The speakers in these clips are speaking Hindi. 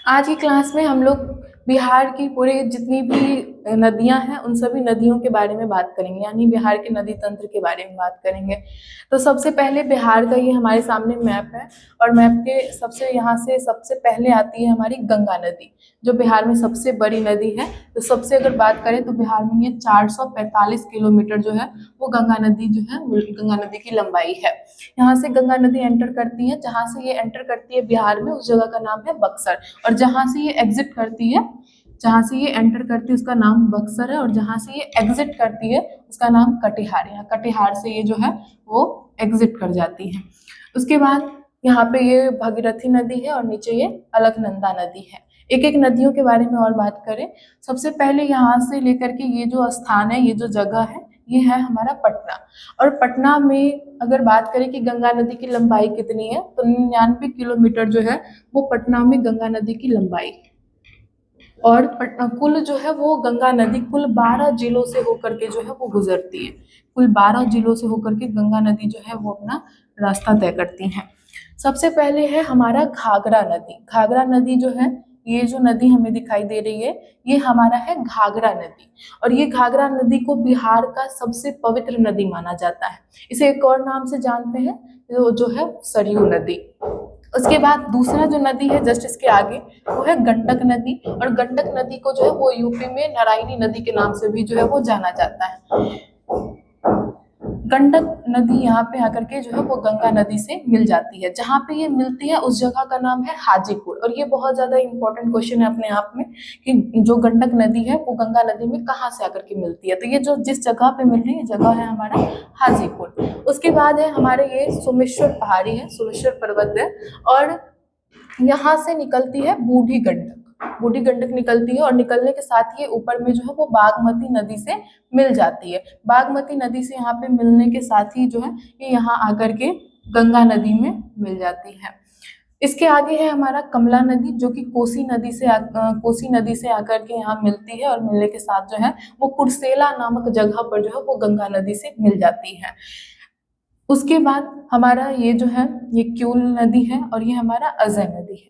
आज की क्लास में हम लोग बिहार की पूरे जितनी भी नदियां हैं उन सभी नदियों के बारे में बात करेंगे, यानी बिहार के नदी तंत्र के बारे में बात करेंगे। तो सबसे पहले बिहार का ये हमारे सामने मैप है और मैप के यहाँ से सबसे पहले आती है हमारी गंगा नदी, जो बिहार में सबसे बड़ी नदी है। तो सबसे अगर बात करें तो बिहार में ये 445 किलोमीटर जो है वो गंगा नदी जो है गंगा नदी की लंबाई है। यहाँ से गंगा नदी एंटर करती है, जहाँ से ये एंटर करती है बिहार में उस जगह का नाम है बक्सर, और जहाँ से ये एग्जिट करती है, जहाँ से ये एंटर करती है उसका नाम बक्सर है, और जहाँ से ये एग्जिट करती है उसका नाम कटिहार है। कटिहार से ये जो है वो एग्जिट कर जाती है। उसके बाद यहाँ पे ये भागीरथी नदी है और नीचे ये अलकनंदा नदी है। एक एक नदियों के बारे में और बात करें, सबसे पहले यहाँ से लेकर के ये जो स्थान है, ये जो जगह है, ये है हमारा पटना। और पटना में अगर बात करें कि गंगा नदी की लंबाई कितनी है, तो 99 किलोमीटर जो है वो पटना में गंगा नदी की लंबाई। और कुल जो है वो गंगा नदी कुल 12 जिलों से होकर के जो है वो गुजरती है। कुल 12 जिलों से होकर के गंगा नदी जो है वो अपना रास्ता तय करती है। सबसे पहले है हमारा घाघरा नदी। घाघरा नदी जो है, ये जो नदी हमें दिखाई दे रही है, ये हमारा है घाघरा नदी। और ये घाघरा नदी को बिहार का सबसे पवित्र नदी माना जाता है। इसे एक और नाम से जानते हैं, जो है सरयू नदी। उसके बाद दूसरा जो नदी है जस्ट इसके आगे, वो है गंडक नदी। और गंडक नदी को जो है वो यूपी में नारायणी नदी के नाम से भी जो है वो जाना जाता है। गंडक नदी यहाँ पे आकर के जो है वो गंगा नदी से मिल जाती है। जहाँ पे ये मिलती है उस जगह का नाम है हाजीपुर। और ये बहुत ज्यादा इंपॉर्टेंट क्वेश्चन है अपने आप में कि जो गंडक नदी है वो गंगा नदी में कहाँ से आकर के मिलती है। तो ये जो जिस जगह पे मिल रही है जगह है हमारा हाजीपुर। उसके बाद है हमारे ये सोमेश्वर पहाड़ी है, सोमेश्वर पर्वत है, और यहाँ से निकलती है बूढ़ी गंडक। बूढ़ी गंडक निकलती है और निकलने के साथ ही ऊपर में जो है वो बागमती नदी से मिल जाती है। बागमती नदी से यहाँ पे मिलने के साथ ही जो है ये यहाँ आकर के गंगा नदी में मिल जाती है। इसके आगे है हमारा कमला नदी, जो कि कोसी नदी से आकर के यहाँ मिलती है, और मिलने के साथ जो है वो कुर्सेला नामक जगह पर जो है वो गंगा नदी से मिल जाती है। उसके बाद हमारा ये जो है ये क्यूल नदी है और ये हमारा अजय नदी है।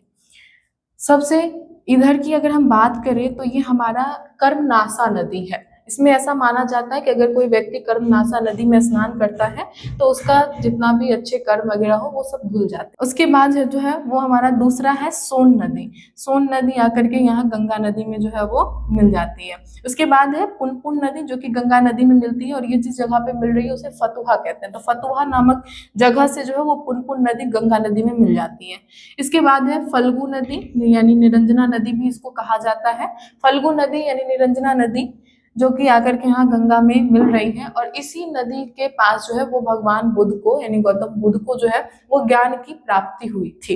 सबसे इधर की अगर हम बात करें तो ये हमारा कर्मनासा नदी है। इसमें ऐसा माना जाता है कि अगर कोई व्यक्ति कर्मनासा नदी में स्नान करता है तो उसका जितना भी अच्छे कर्म वगैरह हो वो सब धुल जाते हैं। उसके बाद जो है वो हमारा दूसरा है सोन नदी। सोन नदी आकर के यहाँ गंगा नदी में जो है वो मिल जाती है। उसके बाद है पुनपुन नदी, जो कि गंगा नदी में मिलती है, और ये जिस जगह पे मिल रही है उसे फतुहा कहते हैं। तो फतुहा नामक जगह से जो है वो पुनपुन नदी गंगा नदी में मिल जाती है। इसके बाद है फल्गु नदी, यानी निरंजना नदी भी इसको कहा जाता है। फल्गु नदी यानी निरंजना नदी जो कि आकर के यहाँ गंगा में मिल रही है, और इसी नदी के पास जो है वो भगवान बुद्ध को, यानी गौतम बुद्ध को जो है वो ज्ञान की प्राप्ति हुई थी।